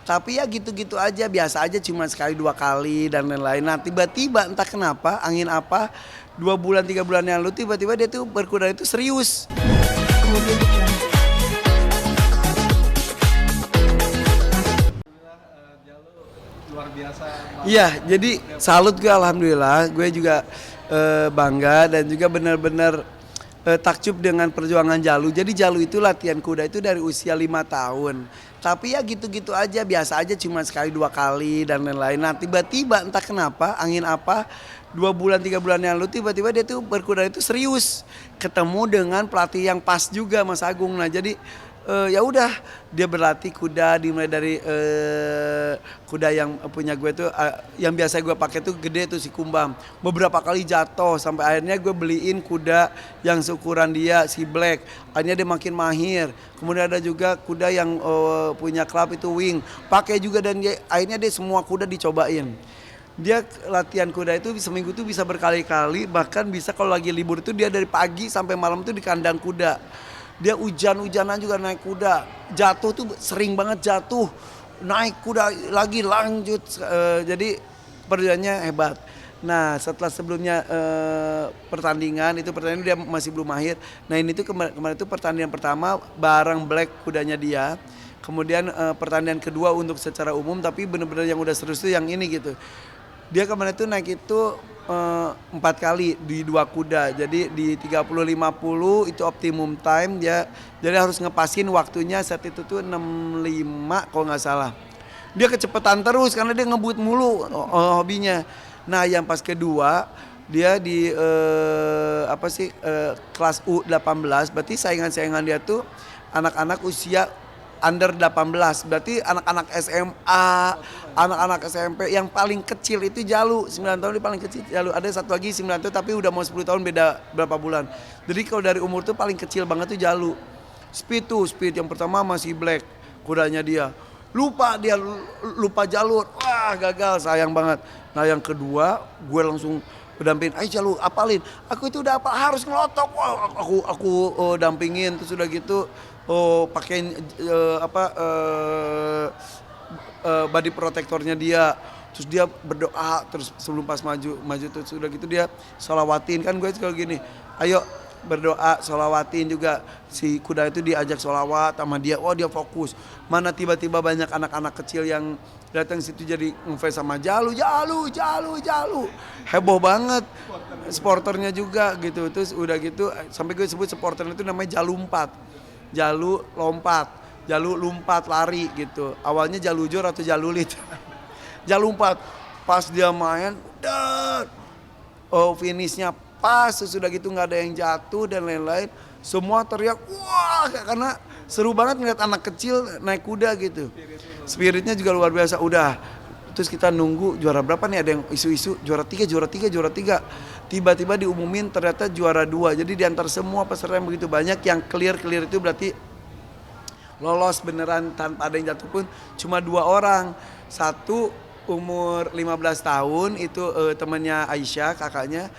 Tapi ya gitu-gitu aja, biasa aja cuma sekali 2 kali dan lain-lain. Nah tiba-tiba entah kenapa, angin apa, 2 bulan 3 bulan yang lalu tiba-tiba dia tuh berkuda itu serius. Luar biasa. Iya, jadi salut gue, alhamdulillah. Gue juga bangga dan juga benar-benar takjub dengan perjuangan Jalu. Jadi Jalu itu latihan kuda itu dari usia 5 tahun. Tapi ya gitu-gitu aja, biasa aja cuma sekali 2 kali dan lain-lain. Nah tiba-tiba entah kenapa, angin apa, 2 bulan 3 bulan yang lalu tiba-tiba dia tuh berkuda itu serius. Ketemu dengan pelatih yang pas juga, Mas Agung. Nah jadi ya udah, dia berlatih kuda dimulai dari kuda yang punya gue tuh yang biasa gue pakai tuh gede tuh si Kumbang. Beberapa kali jatuh sampai akhirnya gue beliin kuda yang seukuran dia, si Black. Akhirnya dia makin mahir. Kemudian ada juga kuda yang punya klub itu Wing, pakai juga dan akhirnya dia semua kuda dicobain. Dia latihan kuda itu seminggu tuh bisa berkali-kali, bahkan bisa kalau lagi libur itu dia dari pagi sampai malam tuh di kandang kuda. Dia hujan-hujanan juga naik kuda, jatuh tuh sering banget jatuh, naik kuda lagi lanjut, jadi perjalanannya hebat. Nah setelah sebelumnya pertandingan dia masih belum mahir. Nah ini tuh kemarin itu pertandingan pertama bareng Black kudanya dia. Kemudian pertandingan kedua untuk secara umum, tapi bener-bener yang udah serius tuh yang ini gitu. Dia kemarin tuh naik itu 4 kali di 2 kuda. Jadi di 30-50 itu optimum time dia. Jadi harus ngepasin waktunya saat itu tuh 65 kalau nggak salah. Dia kecepatan terus karena dia ngebut mulu hobinya. Nah yang pas kedua dia di kelas U18, berarti saingan-saingan dia tuh anak-anak usia under 18, berarti anak-anak SMA, anak-anak SMP. Yang paling kecil itu Jalu, 9 tahun dia paling kecil Jalu. Ada satu lagi 9 tahun tapi udah mau 10 tahun, beda berapa bulan. Jadi kalau dari umur tuh paling kecil banget tuh Jalu. Speed yang pertama masih Black, kudanya dia. Lupa jalur, wah gagal, sayang banget. Nah yang kedua gue langsung dampingin, ayo Jalu apalin. Aku itu udah apa, harus ngelotok. Wah, aku dampingin, terus udah gitu pakein body protectornya dia. Terus dia berdoa, terus sebelum pas maju terus udah gitu dia sholawatin. Kan gue kalau gini, ayo berdoa, sholawatin juga. Si kuda itu diajak sholawat sama dia, wah dia fokus. Mana tiba-tiba banyak anak-anak kecil yang datang situ jadi ngefans sama Jalu. Heboh banget. Sporternya juga gitu. Terus udah gitu sampai gue sebut sporternya itu namanya Jalu 4. Jalu lompat lari gitu. Awalnya Jalujur atau Jalulit. Jalu 4. Pas dia main, finishnya pas, sudah gitu nggak ada yang jatuh dan lain-lain. Semua teriak, wah, karena seru banget ngeliat anak kecil naik kuda gitu. Spiritnya juga luar biasa. Udah, terus kita nunggu juara berapa nih, ada yang isu-isu juara 3. Tiba-tiba diumumin ternyata juara 2. Jadi diantar semua peserta yang begitu banyak, yang clear itu berarti lolos beneran tanpa ada yang jatuh pun cuma 2 orang. Satu umur 15 tahun itu temannya Aisyah, kakaknya.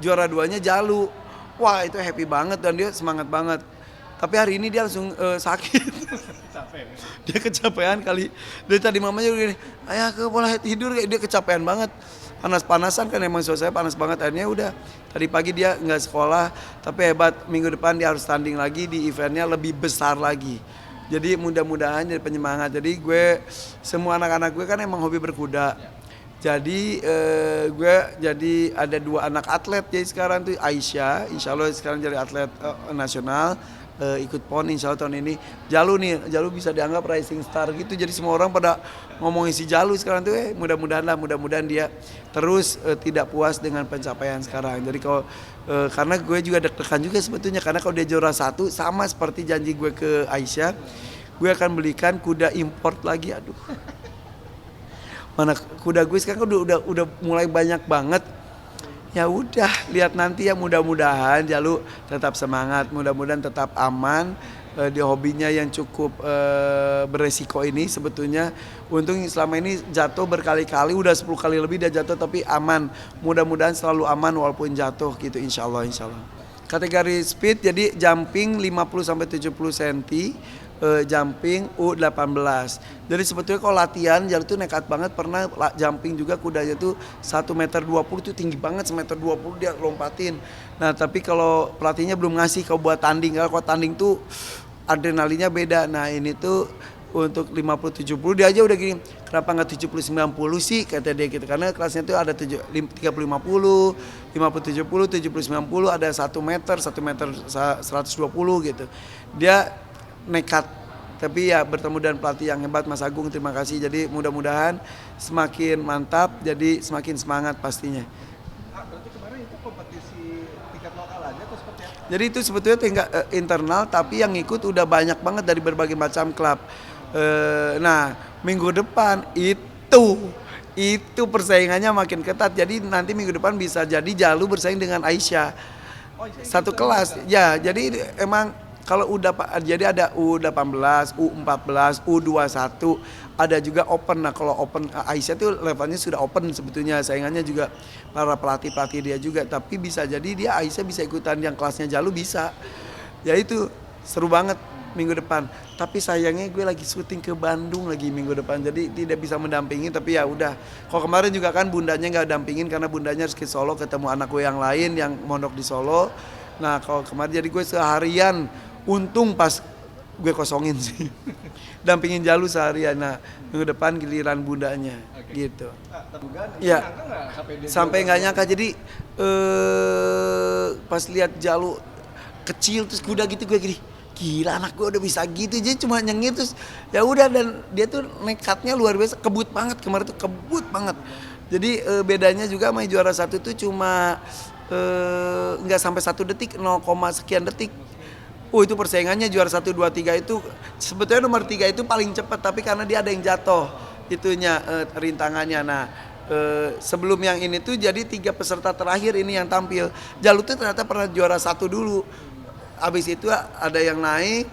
Juara 2-nya Jalu. Wah itu happy banget dan dia semangat banget. Tapi hari ini dia langsung sakit. Dia kecapean kali. Dari tadi mamanya udah gini, ayah aku boleh tidur, kayak dia kecapean banget. Panas-panasan kan, emang suasana panas banget. Akhirnya udah, tadi pagi dia nggak sekolah. Tapi hebat, minggu depan dia harus tanding lagi di eventnya lebih besar lagi. Jadi mudah-mudahan jadi penyemangat. Jadi gue, semua anak-anak gue kan emang hobi berkuda. Jadi gue jadi ada 2 anak atlet. Jadi sekarang tuh Aisyah, insya Allah sekarang jadi atlet nasional. Ikut PON insya Allah tahun ini. Jalu bisa dianggap rising star gitu. Jadi semua orang pada ngomongin si Jalu sekarang tuh mudah-mudahan dia terus tidak puas dengan pencapaian sekarang. Jadi kalau karena gue juga deg-degan juga sebetulnya, karena kalau dia juara 1 sama seperti janji gue ke Aisyah, gue akan belikan kuda import lagi. Aduh. Mana kuda gue sekarang udah mulai banyak banget. Ya udah, lihat nanti ya, mudah-mudahan Jalu tetap semangat, mudah-mudahan tetap aman di hobinya yang cukup beresiko ini sebetulnya. Untung selama ini jatuh berkali-kali, udah 10 kali lebih dia jatuh tapi aman. Mudah-mudahan selalu aman walaupun jatuh gitu, insya Allah. Kategori speed jadi jumping 50-70 cm, jumping U18. Jadi sebetulnya kalau latihan Jalu tuh nekat banget, pernah jumping juga kudanya tuh 1,20 m tuh tinggi banget, 1,20 m dia lompatin. Nah tapi kalau pelatihnya belum ngasih kalau buat tanding, kalau tanding tuh adrenalinnya beda. Nah ini tuh untuk 50-70 dia aja udah gini, kenapa nggak 70-90 sih kata dia gitu, karena kelasnya tuh ada 30-50, 50-70, 70-90, ada 1 meter 120 gitu. Dia nekat, tapi ya bertemu dengan pelatih yang hebat Mas Agung, terima kasih. Jadi mudah-mudahan semakin mantap, jadi semakin semangat pastinya. Berarti kemarin itu kompetisi tingkat lokal aja atau seperti apa? Jadi itu sebetulnya tingkat internal, tapi yang ikut udah banyak banget dari berbagai macam klub. Nah minggu depan itu persaingannya makin ketat. Jadi nanti minggu depan bisa jadi Jalu bersaing dengan Aisyah. Satu kelas. Ya, jadi emang kalau jadi ada U18, U14, U21, ada juga open. Nah kalau open Aisyah tuh levelnya sudah open sebetulnya, saingannya juga para pelatih dia juga. Tapi bisa jadi dia Aisyah bisa ikutan yang kelasnya Jalu bisa. Ya itu seru banget minggu depan. Tapi sayangnya gue lagi syuting ke Bandung lagi minggu depan, jadi tidak bisa mendampingi. Tapi ya udah. Kalau kemarin juga kan bundanya nggak dampingin karena bundanya harus ke Solo ketemu anak gue yang lain yang mondok di Solo. Nah kalau kemarin jadi gue seharian, untung pas gue kosongin sih. Dampingin Jalu seharian. Nah minggu depan giliran bundanya. Gitu. Ya sampai nggak nyangka. Jadi pas lihat Jalu kecil terus kuda gitu gue gini, gila anak gue udah bisa gitu, jadi cuma nyengir terus ya udah. Dan dia tuh nekatnya luar biasa, kebut banget kemarin tuh, kebut banget. Jadi bedanya juga sama juara 1 tuh cuma nggak sampai 1 detik, 0, sekian detik. Itu persaingannya juara 1, 2, 3 itu sebetulnya nomor 3 itu paling cepat, tapi karena dia ada yang jatuh itunya rintangannya. Nah sebelum yang ini tuh jadi 3 peserta terakhir ini yang tampil. Jalu tuh ternyata pernah juara 1 dulu. Abis itu ada yang naik,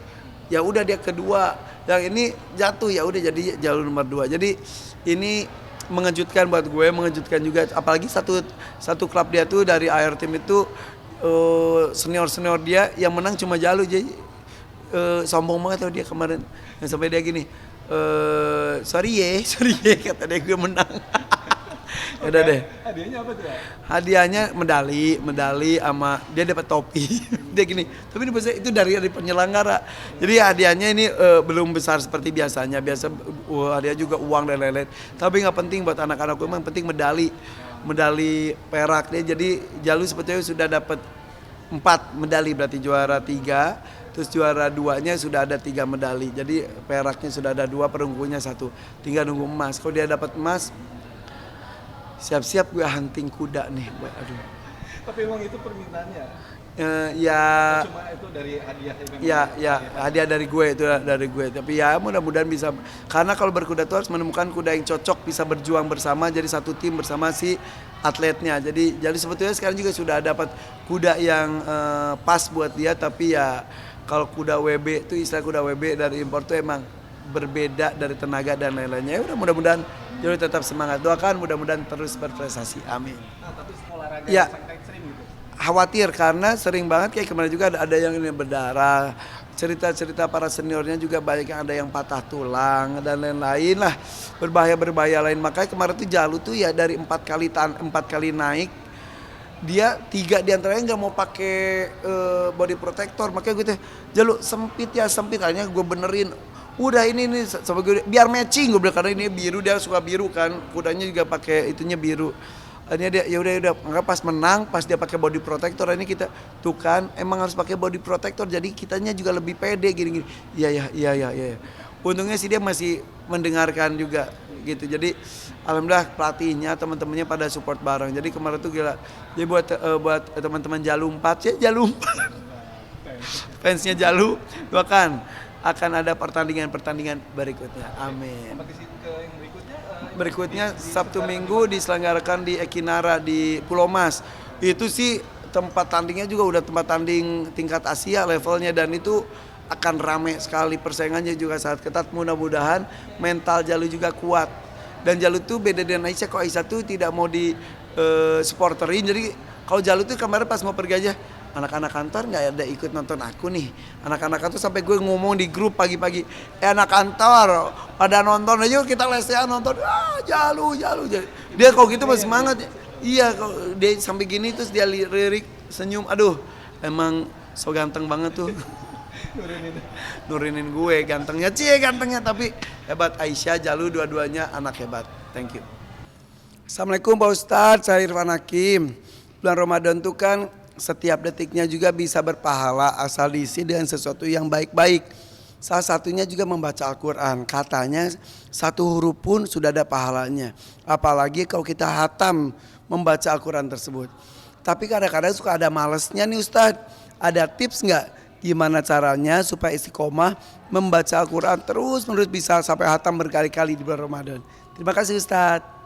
ya udah dia kedua. Yang ini jatuh, ya udah jadi Jalu nomor 2. Jadi ini mengejutkan buat gue, mengejutkan juga. Apalagi satu klub dia tuh dari AR Team itu senior dia yang menang cuma Jalu. Jadi sombong banget tuh dia kemarin. Dan sampai dia gini, sorry ye kata dia, gue menang. Udah deh. Hadiahnya apa tuh ya? Hadiahnya medali sama dia dapat topi. Dia gini, tapi itu dari penyelenggara. Jadi hadiahnya ini belum besar seperti biasanya. Biasa hadiah juga uang dan lain-lain. Tapi nggak penting buat anak-anakku, emang penting medali perak. Dia jadi Jalu sebetulnya sudah dapat 4 medali, berarti juara 3. Terus juara 2-nya sudah ada 3 medali. Jadi peraknya sudah ada 2, perunggunya 1. Tinggal nunggu emas. Kalau dia dapat emas, siap-siap gue hunting kuda nih. Aduh. Tapi emang itu permintaannya? Ya. Cuma itu dari hadiah. Ya hadiah dari gue. Tapi ya mudah-mudahan bisa. Karena kalau berkuda tuh harus menemukan kuda yang cocok, bisa berjuang bersama, jadi satu tim bersama si atletnya. Jadi sebetulnya sekarang juga sudah dapat kuda yang pas buat dia. Tapi ya kalau kuda WB itu, istilah kuda WB dari impor tuh emang berbeda dari tenaga dan lain-lainnya. Ya udah, mudah-mudahan Jalu tetap semangat, doakan mudah-mudahan terus berprestasi, amin. Nah, tapi olahraga ya, yang ekstrim gitu? Khawatir karena sering banget kayak kemarin juga ada yang ini berdarah. Cerita-cerita para seniornya juga banyak yang ada yang patah tulang dan lain-lain lah, berbahaya lain. Makanya kemarin tuh Jalu tuh ya dari 4 kali naik, dia 3 diantaranya nggak mau pakai body protector. Makanya gue tuh Jalu sempit akhirnya gue benerin. Udah ini sama gue biar matching, gue bilang, karena ini biru, dia suka biru kan, kudanya juga pakai itunya biru. Akhirnya dia ya udah maka pas menang, pas dia pakai body protector, ini kita tuh kan emang harus pakai body protector, jadi kitanya juga lebih pede gini. Iya. Untungnya sih dia masih mendengarkan juga gitu. Jadi alhamdulillah pelatihnya, teman-temannya pada support bareng. Jadi kemarin tuh gila. Jadi buat teman-teman Jalu 4 ya, Jalu 4. Fansnya Jalu, doakan akan ada pertandingan berikutnya. Amin. Kompetisi yang berikutnya Sabtu Minggu diselenggarakan di Ekinara di Pulau Mas. Itu sih tempat tandingnya juga udah tempat tanding tingkat Asia levelnya, dan itu akan rame sekali, persaingannya juga sangat ketat. Mudah-mudahan mental Jalu juga kuat. Dan Jalu tuh beda dengan Aisyah, kok Aisyah tuh tidak mau di supporterin. Jadi kalau Jalu tuh kemarin pas mau pergi aja, anak-anak kantor nggak ada ikut nonton aku nih. Anak-anak kantor sampai gue ngomong di grup pagi-pagi, anak kantor pada nonton aja kita lesehan nonton, Jalu. Dia kalau gitu masih semangat. Iya, kalau dia sampai gini terus dia lirik senyum, aduh emang so ganteng banget tuh. Nurinin gue, gantengnya tapi hebat. Aisyah, Jalu dua-duanya anak hebat. Thank you. Assalamualaikum Pak Ustadz, saya Irfan Hakim. Bulan Ramadan tuh kan setiap detiknya juga bisa berpahala asal diisi dengan sesuatu yang baik-baik. Salah satunya juga membaca Al-Quran. Katanya satu huruf pun sudah ada pahalanya. Apalagi kalau kita hatam membaca Al-Quran tersebut. Tapi kadang-kadang suka ada malesnya nih Ustadz. Ada tips nggak gimana caranya supaya istiqomah membaca Al-Quran terus-menerus bisa sampai hatam berkali-kali di bulan Ramadan? Terima kasih Ustadz.